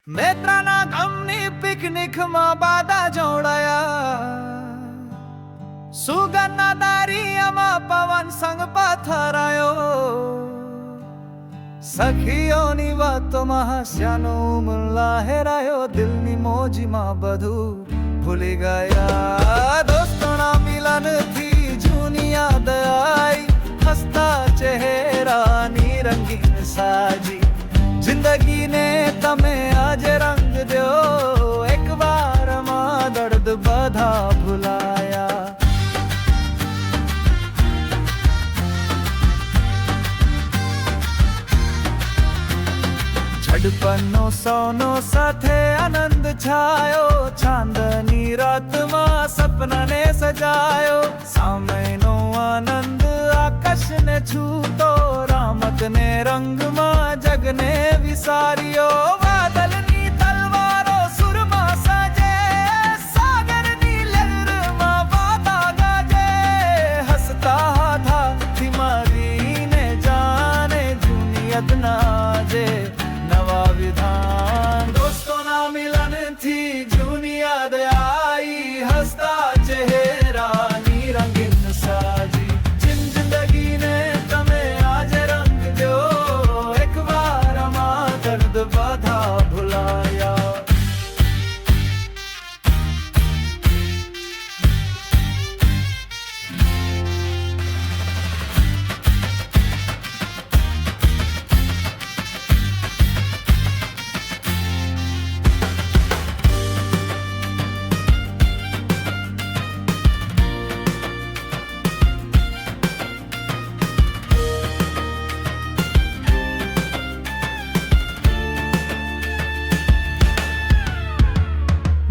નેત્રાના ગામની પિકનિકમાં બાદા જોડાયા, સુગંધના દારિયામાં પવન સંગ પથરાયો, સખીઓની વાતોમાં હાસ્યાનો ઉમળ લહેરાયો, દિલની મોજીમાં બધું ભૂલી ગયા. દોસ્તોના મિલનથી જૂની યાદ આઈ, હસતા ચહેરાની રંગીન સાજી, જિંદગીને તમે આજે રંગ દો, એક વારમાં દર્દ બધા ભૂલાયા. ઝડપનો સોનો સાથે આનંદ છાયો, ચાંદની રાતમાં સપનાને સજાયો, સમયનો આનંદ આકાશને છૂતો, રામતને રંગમાં જગને વિસાર્યો. વાદળની તલવારો સુરમાં સાજે, સાગરની લહેરમાં વાદા ગાજે, હસતા હાથાથી મારીને જાને જુનિયતના જે નવા વિધાન. દોસ્તોના મિલનથી જૂની યાદ આઈ, હસતા ચહેરાની રંગીન સાજી, જિંદગીને તમે આજે રંગ દો, એક વારમાં દર્દ બધા ભૂલાયા.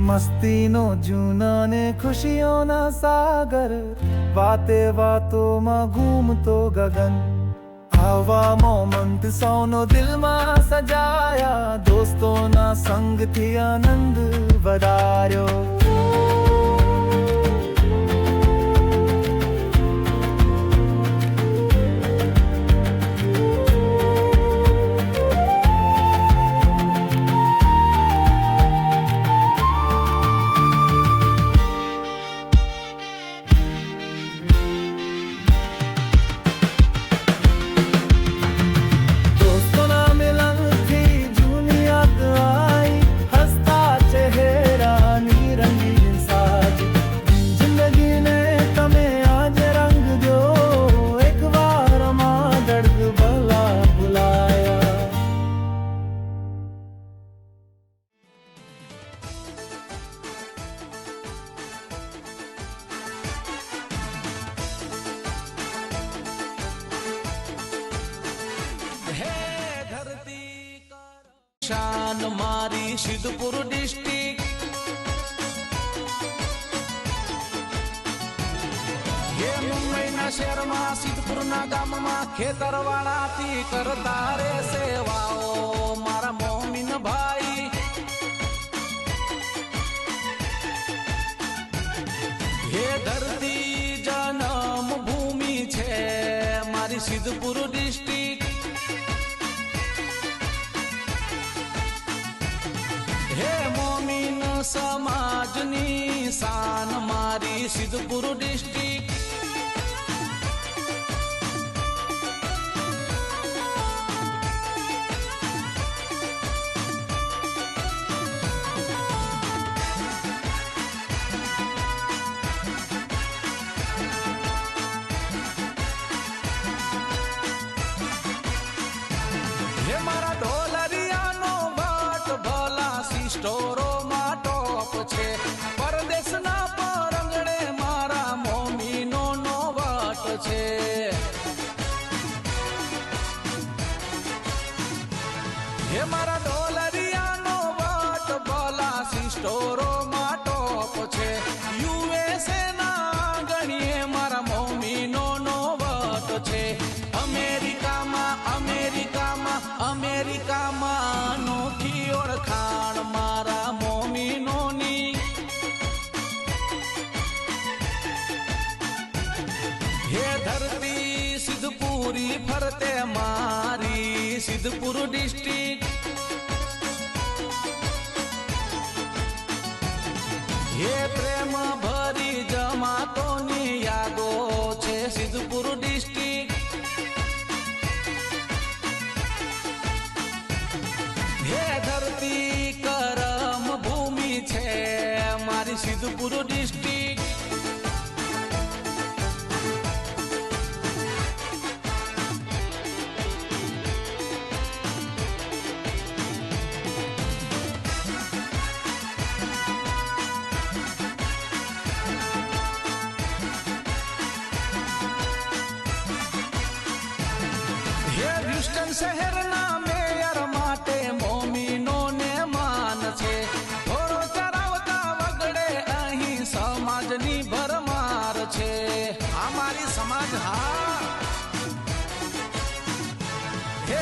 મસ્તીનો જૂના ને ખુશીઓના સાગર, વાતે વાતોમાં ઘૂમતો ગગન, આવા મોમેન્ટ સૌનો દિલમાં સજાયા, દોસ્તોના સંગથી આનંદ વધાર્યો. શાન મારી સિદ્ધપુર ડિસ્ટ્રિક્ટ, હે મુંબઈના શહેરમાં સિદ્ધપુરના ગામમાં ખેતરવાળાથી કરતા રે સેવાઓ મારા મોમીન ભાઈ. હે ધરતી જન્મ ભૂમિ છે મારી સિદ્ધપુર ડિસ્ટ્રિક્ટ, હે મોમીન સમાજની શાન મારી સિદ્ધપુર ડિસ્ટ્રિક્ટ. હે મારા ઢોલરિયાનો વાટ ભલા સિસ્ટોરોમાં ટોપ છે, પરદેશના પરંગણે મારા મોમીનો નો વાટ છે. હે મારા ઢોલરિયાનો વાટ ભલા સિસ્ટોરોમાં ટોપ છે, યુએસએ ના ગણીએ મારા મોમીનો નો વાટ છે. અમેરિકામાં નોખી ઓળખાણ મારા મોમીનોની. હે ધરતી સિદ્ધપુરી ફરતે મારી સિદ્ધપુર ડિસ્ટ્રિક્ટ, હે પ્રેમ ભરી જમાતોની યાદો છે સિદ્ધપુર ડિસ્ટ્રિક્ટ. હે ધરતી કરમ ભૂમિ છે મારી સિદ્ધપુર ડિસ્ટ્રિક્ટ. હ્યુસ્ટન શહેરના મેયર માટે મોમીનોને માન છે. ઘોડો ચરાવતા વગડે અહીં સમાજની ભરમાર છે. આ મારી સમાજ હા. હે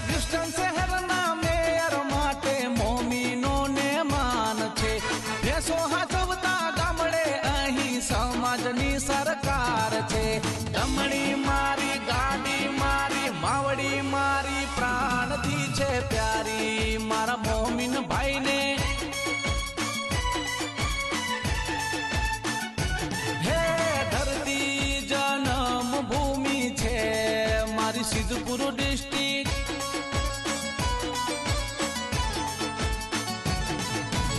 હ્યુસ્ટન શહેરના મેયર માટે મોમીનોને માન છે. ભેંસો હાચવતા ગામડે અહીં સમાજની સરકાર છે. દમણી મારી ગાડી મારી માવડી મારી પ્રાણથી છે પ્યારી મારા મોમીન ભાઈને. હે ધરતી જન્મ ભૂમિ છે મારી સિદ્ધપુર ડિસ્ટ્રિક્ટ.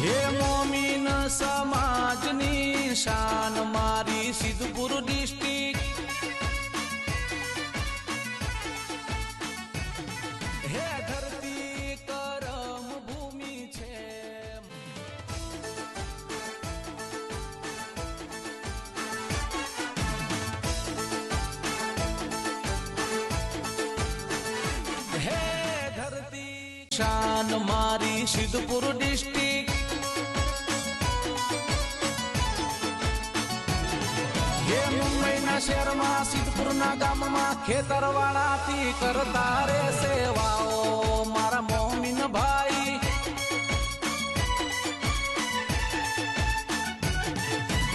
હે મોમીન સમાજની શાન મારી સિદ્ધપુર ડિસ્ટ્રિક્ટ. હે ધરતી કરમ ભૂમિ છે. હે ધરતી શાન મારી સિદ્ધપુર ડિસ્ટ્રિક્ટ. હે મુંબઈના શહેરમાં સિદ્ધપુરના ગામમાં ખેતરવાળાથી કરતા રે સેવાઓ મારા મોમીન ભાઈ.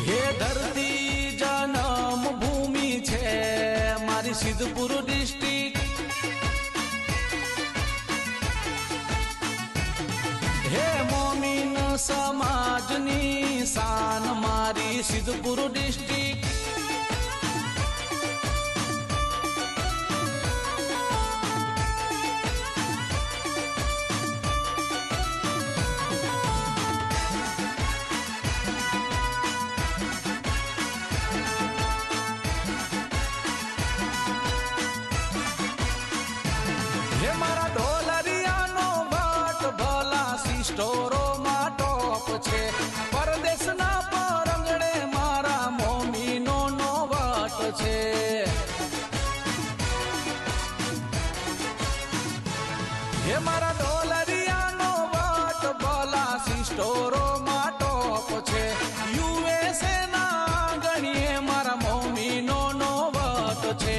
હે ધરતી જન્મ ભૂમિ છે મારી સિદ્ધપુર ડિસ્ટ્રિક્ટ. હે મોમીન સમાજની શાન મારી સિદ્ધપુર ડિસ્ટ્રિક્ટ. હે મારા ઢોલરિયાનો ભટ ભલા સિસ્ટોરોમાં ટોપ છે. પરદેશના પરંગડે મારા મોમીનો નો વટ છે. હે મારા ઢોલરિયાનો ભટ ભલા સિસ્ટોરોમાં ટોપ છે. યુએસએ ના ગણીએ મારા મોમીનો નો વટ છે.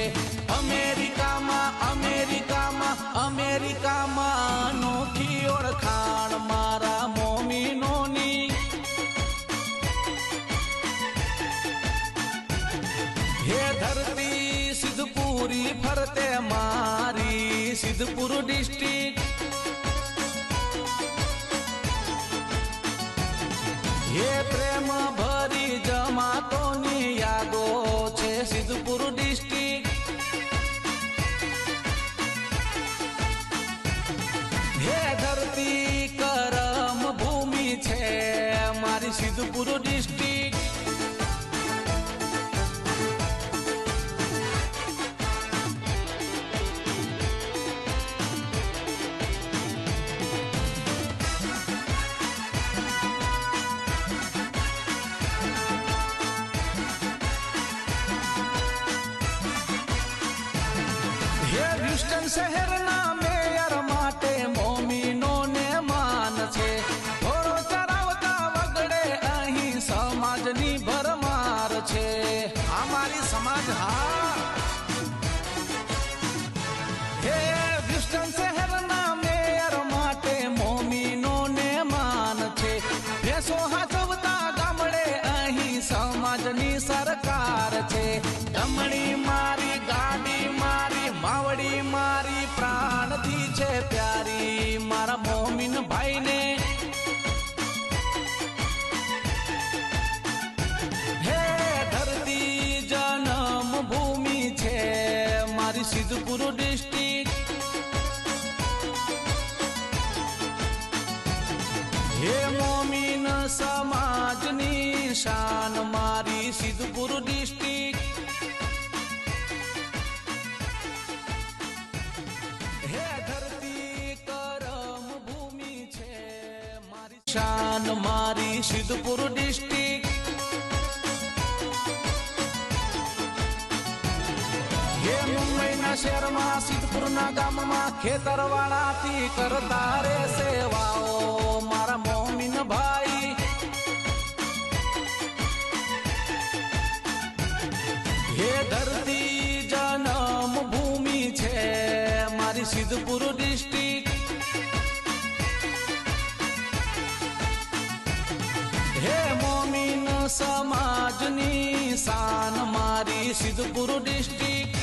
અમેરિકામાં અનોખી ઓળખાણ મારા મોમીનોની. હે ધરતી સિદ્ધપુરી ફરતે મારી સિદ્ધપુર ડિસ્ટ્રિક્ટ. હે પ્રેમ ભરી જમાતોની યાદો છે સિદ્ધપુર ડિસ્ટ્રિક્ટ. હે ધરતી કરમ ભૂમિ છે મારી સિદ્ધપુર ડિસ્ટ્રિક્ટ. હે હ્યુસ્ટન શહેરના મેયર માટે મોમીનોને માન છે. ઘોડો ચરાવતા વગડે અહીં સમાજની ભરમાર છે. આ મારી સમાજ હા. હે હ્યુસ્ટન શહેરના મેયર માટે મોમીનોને માન છે. ભેંસો હાચવતા ગામડે અહીં સમાજની સરકાર છે. દમણી મારી ગાડી મારી માવડી મારી પ્રાણ હે મોમીન સમાજની શાન મારી સિદ્ધપુર ડિસ્ટ્રિક્ટ. હે ધરતી કરમ ભૂમિ છે મારી શાન મારી સિદ્ધપુર ડિસ્ટ્રિક્ટ. હે મુંબઈના શહેરમાં સિદ્ધપુરના ગામમાં ખેતરવાળાથી કરતા રે સેવાઓ મારા મોમીન ભાઈ. હે ધરતી જન્મ ભૂમિ છે મારી સિદ્ધપુર ડિસ્ટ્રિક્ટ. હે મોમીન સમાજની શાન મારી સિદ્ધપુર ડિસ્ટ્રિક્ટ.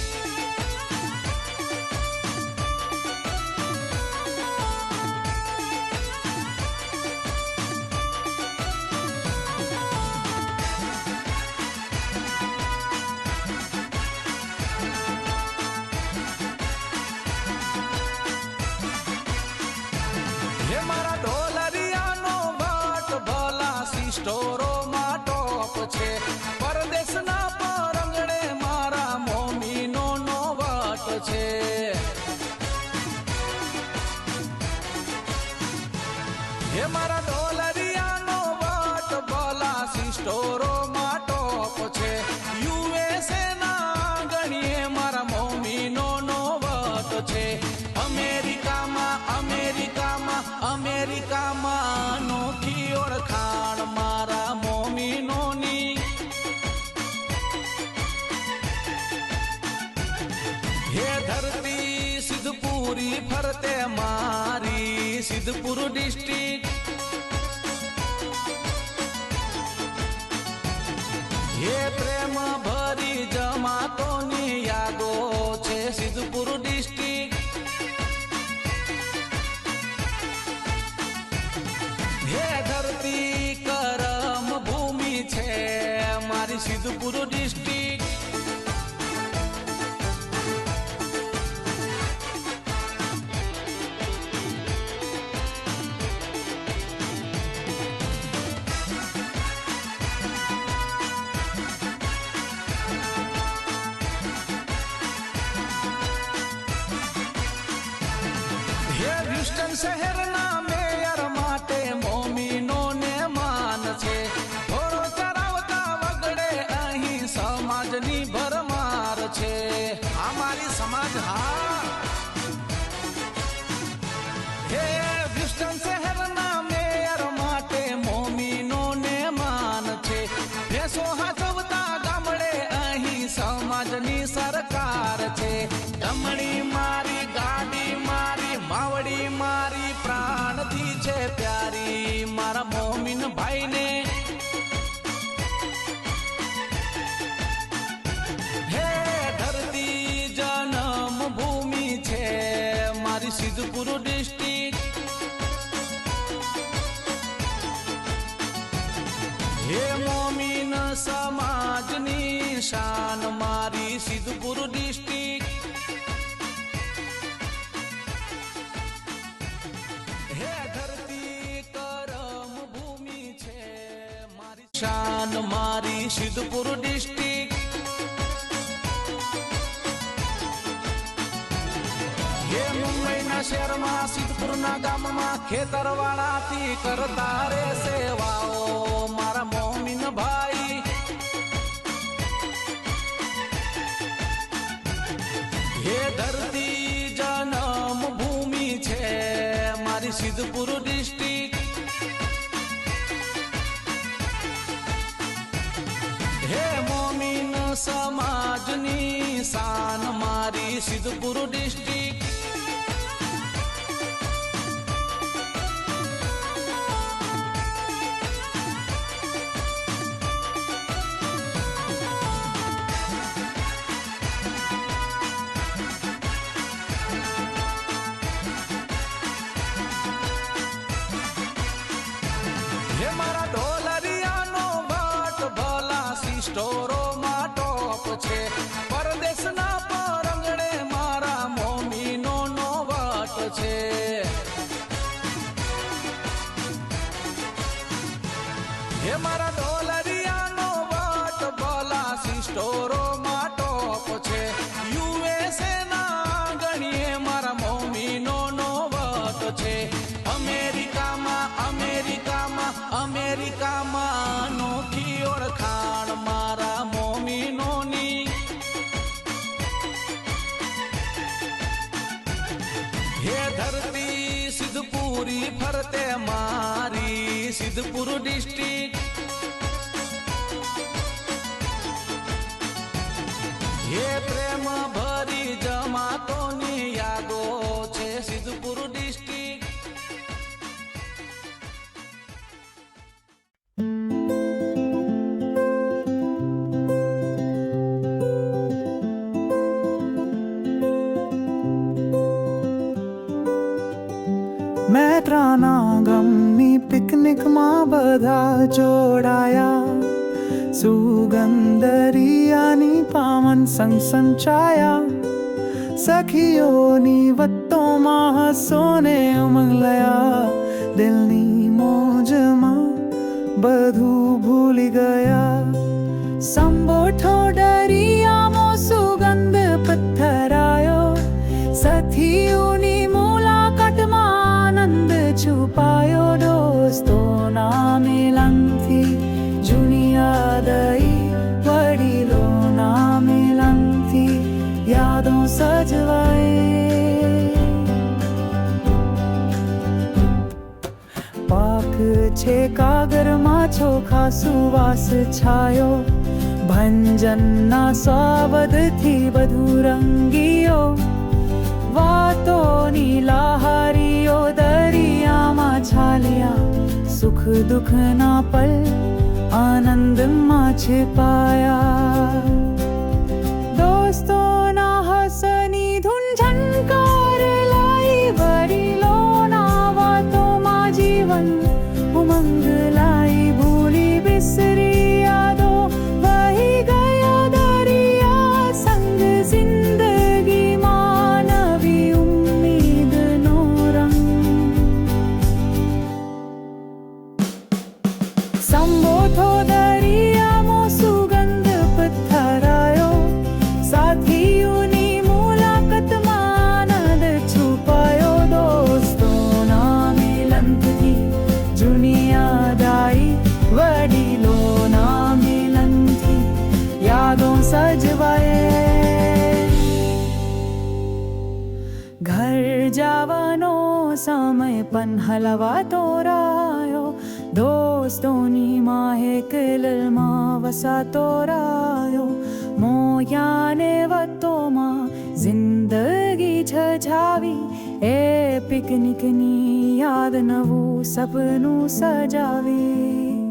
હે મારા ઢોલરિયાનો ભાટ ભલા સિસ્ટોરોમાં ટોપ છે. પરદેશના પરંગણે મારા મોમીનો નો વાટ છે. હે મારા ઢોલરિયાનો ભાટ ભલા સિસ્ટોરોમાં ટોપ છે. યુએસએ ના ગણીએ મારા મોમીનો નો વાટ છે. અમેરિકામાં અનોખી ઓળખાણ મારા મોમીનોની. હે ધરતી સિદ્ધપુરી ફરતે મારી સિદ્ધપુર ડિસ્ટ્રિક્ટ. હે પ્રેમ ભરી જમાતોની યાદો છે સિદ્ધપુર ડિસ્ટ્રિક્ટ. હે ધરતી કરમ ભૂમિ છે મારી સિદ્ધપુર ડિસ્ટ્રિક્ટ. હે હ્યુસ્ટન શહેરના મેયર માટે મોમીનોને માન છે. થોડો ચરાવતા વગડે અહીં સમાજની ભરમાર છે. આ મારી સમાજ હા. હે હ્યુસ્ટન શહેરના મેયર માટે મોમીનોને માન છે. ભેંસો હાચવતા ગામડે અહીં સમાજની સરકાર છે. જમણી મારી ગાડી મારી માવડી મારી પ્રાણથી છે પ્યારી મારા મોમીન ભાઈને. હે ધરતી જન્મ ભૂમિ છે મારી સિદ્ધપુર ડિસ્ટ્રિક્ટ. હે મોમીન સમાજની શાન મારી સિદ્ધપુર ડિસ્ટ્રિક્ટ. હે ધરતી કરમ ભૂમિ છે મારી શાન મારી સિદ્ધપુર ડિસ્ટ્રિક્ટ. હે મુંબઈના શહેરમાં સિદ્ધપુરના ગામમાં ખેતરવાળાથી કરતા રે સેવાઓ મારા મોમીન ભાઈ. હે ધરતી જન્મ ભૂમિ છે મારી સિદ્ધપુર ડિસ્ટ્રિક્ટ. હે મોમીન સમાજની શાન મારી સિદ્ધપુર ડિસ્ટ્રિક્ટ. હે મારા ઢોલરિયાનો ભાટ ભલા સિસ્ટોરોમાં ટોપ છે. પરદેશના પરંગણે મારા મોમીન હે મારા ડોલરિયાનો વટ ભલા સિસ્ટોરો માટોપ છે યુએસએ ના ગણીએ મારા મમ્મીનો નો વટ છે અમેરિકામાં અનોખી ઓળખાણ મારા મમ્મીનોની હે ધરતી સિદ્ધપુરી ફરતે મારી સિદ્ધપુર ડિસ્ટ્રિક્ટ હે પ્રેમ ભરી જમાતોની યાદો છે સિદ્ધપુર ડિસ્ટ્રિક્ટ મેત્રાના ગમની પિકનિકમાં બધા જોડાયા સુગંધરિયાની પાવન સંગ સંચાયા સખીઓની વત્તોમાં હસોને ઉમંગ લયા દિલની મોજમાં બધું ભૂલી ગયા સંબોઠો દરિયામાં સુગંધ પથ્થરાયો સાથીઓની મુલાકાતમાં આનંદ છુપાયો દોસ્તોના મિલનથી જૂની યાદઈ વડીલોના મિલનથી યાદો સજવાય પાક છે કાગરમાં ચોખા સુવાસ છાયો ભંજનના સ્વાદથી બધું રંગીયો વાતોની લહારીઓ દરિયામાં છાલ્યા સુખ દુઃખના પલ આનંદમાં छिपाया दोस्तों हसनी धुन झनकार लाई वडीलोना वातों जीवन उमंग लाई भूली बिसरी यादो वही गया दरिया संग जिंदगी मानवी उम्मीद नो रंग संबोधो दरिया मो सुगंध पत्थरायो साथियोनी मुलाकात में आनंद छुपायो दोस्तों मिलनथी जूनी याद आई वडीलोना मिलनथी यादों सजवाए घर जावानो समय पण हलवातो रायो दोस्तोनी माहे किलમાં વસાતો રાયો મોયાને વતોમાં જિંદગી છજાવી એ પિકનિકની યાદ નવું સપનું સજાવી